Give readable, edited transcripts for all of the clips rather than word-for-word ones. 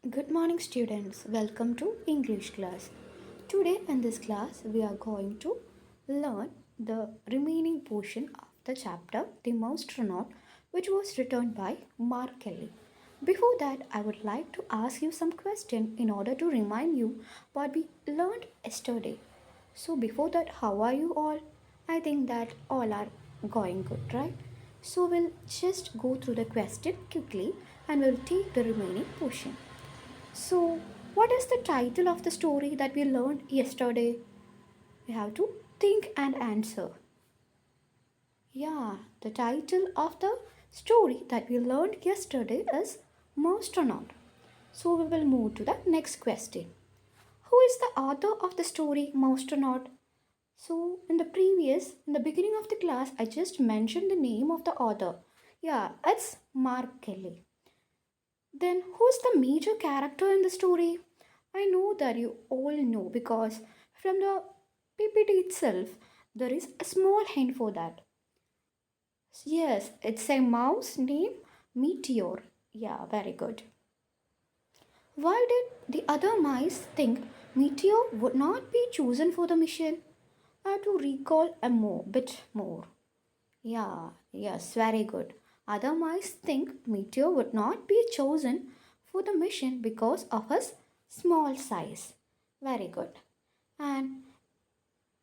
Good morning, students. Welcome to English class. Today, in this class, we are going to learn the remaining portion of the chapter The Moustronaut, which was written by Mark Kelly. Before that, I would like to ask you some questions in order to remind you what we learned yesterday. So, before that, how are you all? I think that all are going good, right? So, we'll just go through the question quickly and we'll take the remaining portion. So, what is the title of the story that we learned yesterday? We have to think and answer. Yeah, the title of the story that we learned yesterday is Mousetronaut. So, we will move to the next question. Who is the author of the story Mousetronaut? So, in the beginning of the class, I just mentioned the name of the author. Yeah, it's Mark Kelly. Then, who's the major character in the story? I know that you all know because from the PPT itself, there is a small hint for that. Yes, it's a mouse named Meteor. Yeah, very good. Why did the other mice think Meteor would not be chosen for the mission? I have to recall bit more. Yeah, yes, very good. Other mice think Meteor would not be chosen for the mission because of his small size. Very good. And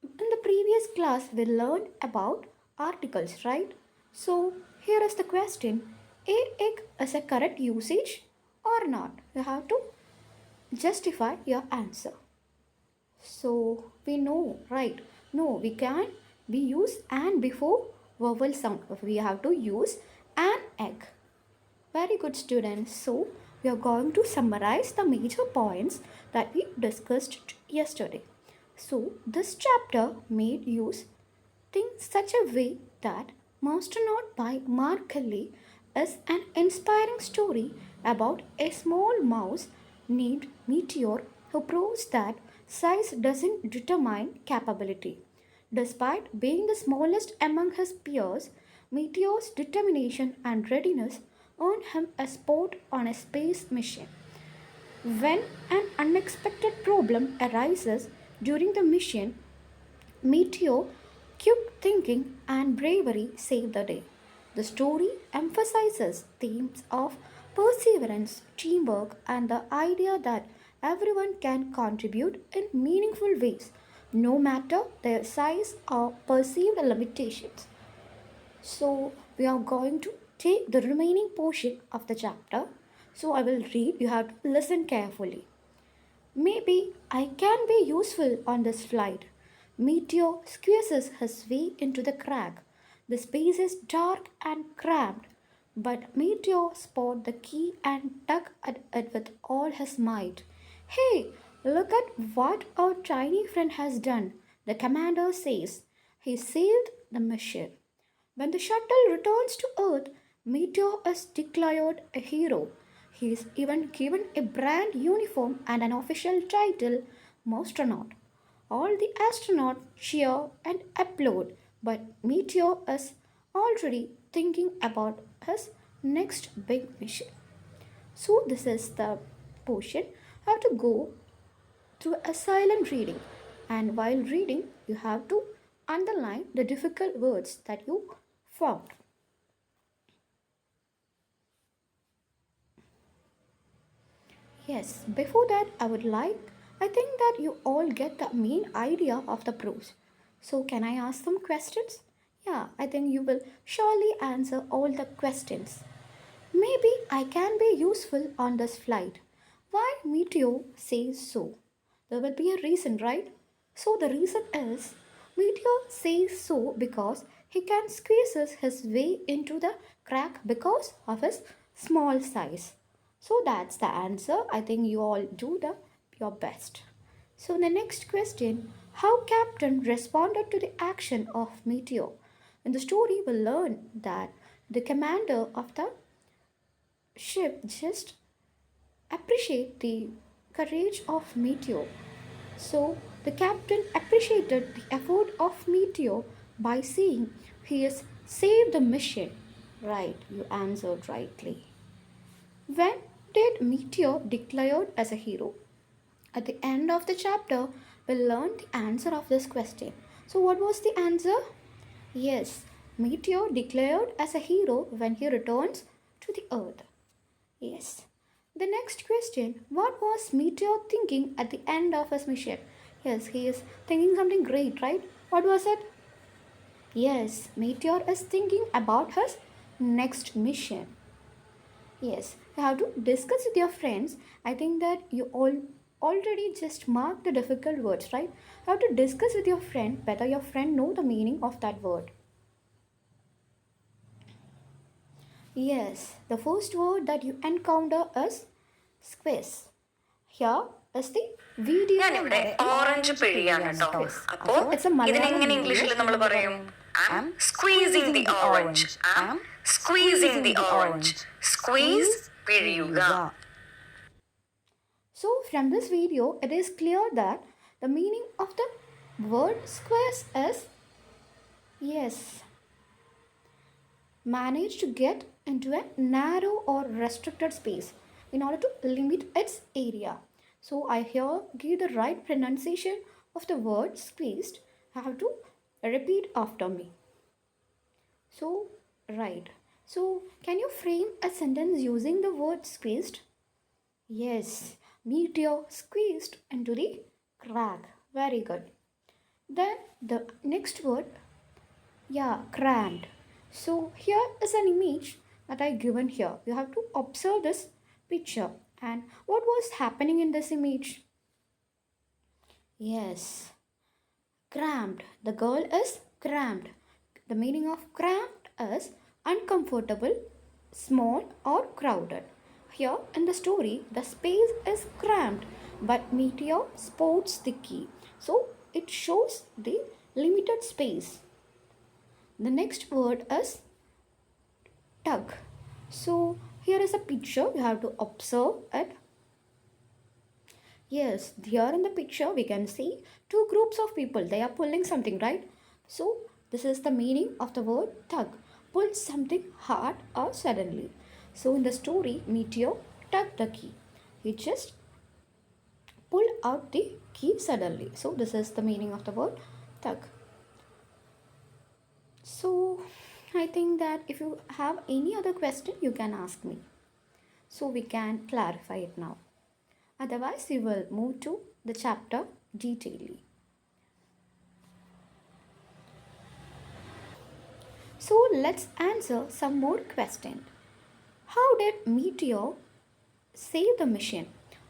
in the previous class, we learned about articles, right? So here is the question: A egg is a correct usage or not? You have to justify your answer. So we know, right? No, we can. We use and before vowel sound. We have to use an egg. Very good, students. So we are going to summarize the major points that we discussed yesterday. So this chapter made use think such a way that Masternaut by Mark Kelly is an inspiring story about a small mouse named Meteor who proves that size doesn't determine capability. Despite being the smallest among his peers, Meteor's determination and readiness earned him a spot on a space mission. When an unexpected problem arises during the mission, Meteor, quick thinking, and bravery save the day. The story emphasizes themes of perseverance, teamwork, and the idea that everyone can contribute in meaningful ways, no matter their size or perceived limitations. So, we are going to take the remaining portion of the chapter. So, I will read, you have to listen carefully. Maybe I can be useful on this flight. Meteor squeezes his way into the crack. The space is dark and cramped, but Meteor spots the key and tug at it with all his might. Hey, look at what our tiny friend has done, the commander says. He saved the mission. When the shuttle returns to Earth, Meteor is declared a hero. He is even given a brand uniform and an official title, Mousetronaut. All the astronauts cheer and applaud, but Meteor is already thinking about his next big mission. So, this is the portion. I have to go through a silent reading, and while reading, you have to underline the difficult words that you found. Yes, before that, I think that you all get the main idea of the prose. So, can I ask some questions? Yeah, I think you will surely answer all the questions. Maybe I can be useful on this flight. Why Meteor says so? There will be a reason, right? So the reason is Meteor says so because he can squeeze his way into the crack because of his small size. So that's the answer. I think you all do your best. So the next question, how Captain responded to the action of Meteor. In the story, we learn that the commander of the ship just appreciate the courage of Meteor. So the captain appreciated the effort of Meteor by saying he has saved the mission. Right, you answered rightly. When did Meteor declared as a hero? At the end of the chapter, we'll learn the answer of this question. So, what was the answer? Yes, Meteor declared as a hero when he returns to the earth. Yes. The next question, what was Meteor thinking at the end of his mission? Yes, he is thinking something great, right? What was it? Yes, Meteor is thinking about his next mission. Yes, you have to discuss with your friends. I think that you all already just mark the difficult words, right? You have to discuss with your friend whether your friend know the meaning of that word. Yes, the first word that you encounter is squeeze. Here is the video. ഞാനിവിടെ orange പിഴിയാണ് കേട്ടോ. അപ്പോ ഇതിനെങ്ങനെ ഇംഗ്ലീഷിൽ നമ്മൾ പറയും? I'm squeezing the orange. I'm squeezing the orange. Squeeze, പിഴിയുക. So from this video, it is clear that the meaning of the word squeeze is yes, manage to get into a narrow or restricted space in order to limit its area. So I here give the right pronunciation of the word squeezed. I have to repeat after me. So right. So can you frame a sentence using the word squeezed? Yes, Meteor squeezed into the crack. Very good. Then the next word, yeah, crammed. So here is an image that I given here. You have to observe this picture and what was happening in this image. Yes, cramped. The girl is cramped. The meaning of cramped is uncomfortable, small or crowded. Here in the story, the space is cramped, but Meteor sports the key. So it shows the limited space. The next word is tug. So here is a picture, you have to observe it. Yes, here in the picture we can see two groups of people. They are pulling something, right? So this is the meaning of the word tug. Pull something hard or suddenly. So in the story, Meteor tugged the key. He just pulled out the key suddenly. So this is the meaning of the word tug. So I think that if you have any other question, you can ask me. So we can clarify it now. Otherwise, we will move to the chapter detailedly. So let's answer some more questions. How did Meteor save the mission?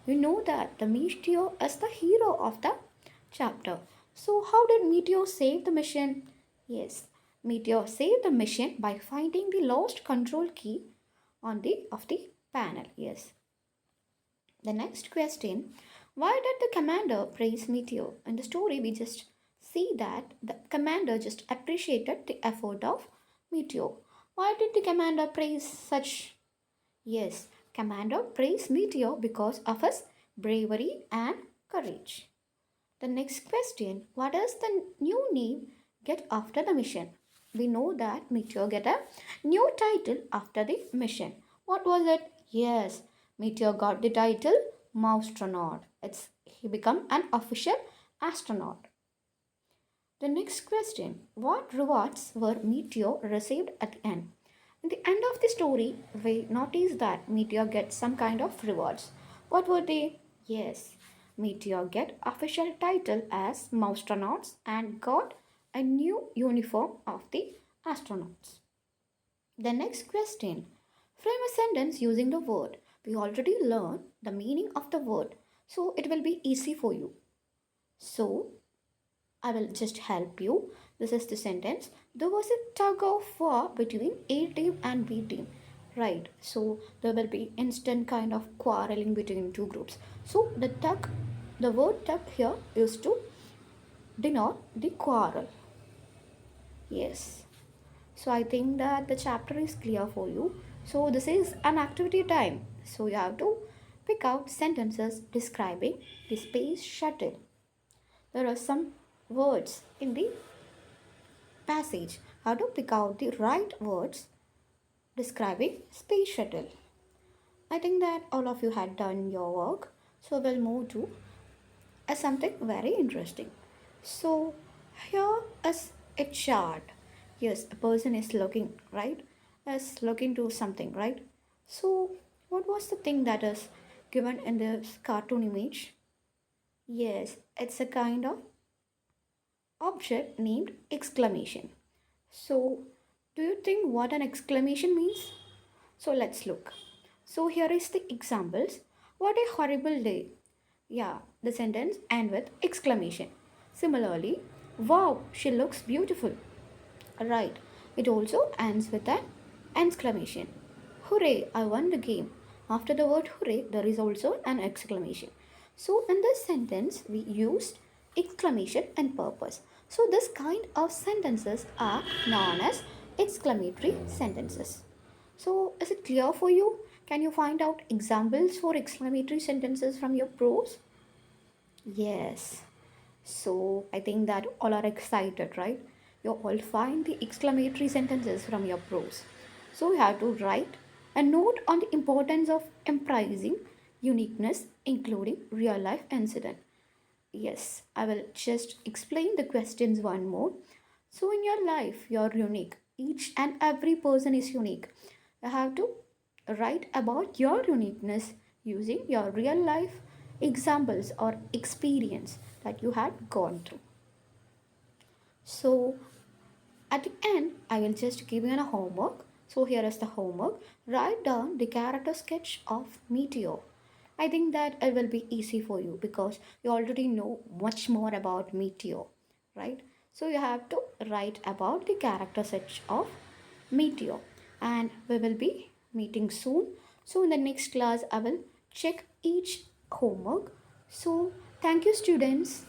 You know that the Meteor is the hero of the chapter. So how did Meteor save the mission? Yes, Meteor saved the mission by finding the lost control key on the panel. Yes. The next question, why did the commander praise Meteor? In the story, we just see that the commander just appreciated the effort of Meteor. Why did the commander praise such? Yes, commander praised Meteor because of his bravery and courage. The next question, what does the new name get after the mission? We know that Meteor get a new title after the mission. What was it? Yes, Meteor got the title Mousetronaut. He become an official astronaut. The next question, what rewards were Meteor received at the end? At the end of the story, we notice that Meteor gets some kind of rewards. What were they? Yes, Meteor get official title as Mousetronauts and got a new uniform of the astronauts. The next question, frame a sentence using the word. We already learned the meaning of the word, so it will be easy for you. So, I will just help you. This is the sentence. There was a tug of war between A team and B team. Right. So there will be instant kind of quarreling between two groups. So the word tug here is to denote the quarrel. Yes. So I think that the chapter is clear for you. So this is an activity time. So you have to pick out sentences describing the space shuttle. There are some words in the passage. How to pick out the right words describing space shuttle. I think that all of you had done your work. So we'll move to something very interesting. So here is a chart. Yes, a person is looking, right? Is looking to something, right? So what was the thing that is given in this cartoon image? Yes, it's a kind of object named exclamation. So do you think what an exclamation means? So let's look. So here is the examples. What a horrible day. Yeah, the sentence ends with exclamation. Similarly, wow, she looks beautiful. Right. It also ends with an exclamation. Hooray, I won the game. After the word hooray, there is also an exclamation. So in this sentence, we used exclamation and purpose. So this kind of sentences are known as exclamatory sentences. So is it clear for you? Can you find out examples for exclamatory sentences from your prose? Yes. So I think that all are excited, right? You all find the exclamatory sentences from your prose. So you have to write a note on the importance of emphasizing uniqueness, including real life incident. Yes, I will just explain the questions one more. So in your life, you're unique. Each and every person is unique. You have to write about your uniqueness using your real life examples or experience that you had gone through. So at the end, I will just give you a homework. So here is the homework. Write down the character sketch of Meteor. I think that it will be easy for you because you already know much more about Meteor, right? So you have to write about the character sketch of Meteor, and we will be meeting soon. So in the next class, I will check each homework. So thank you, students.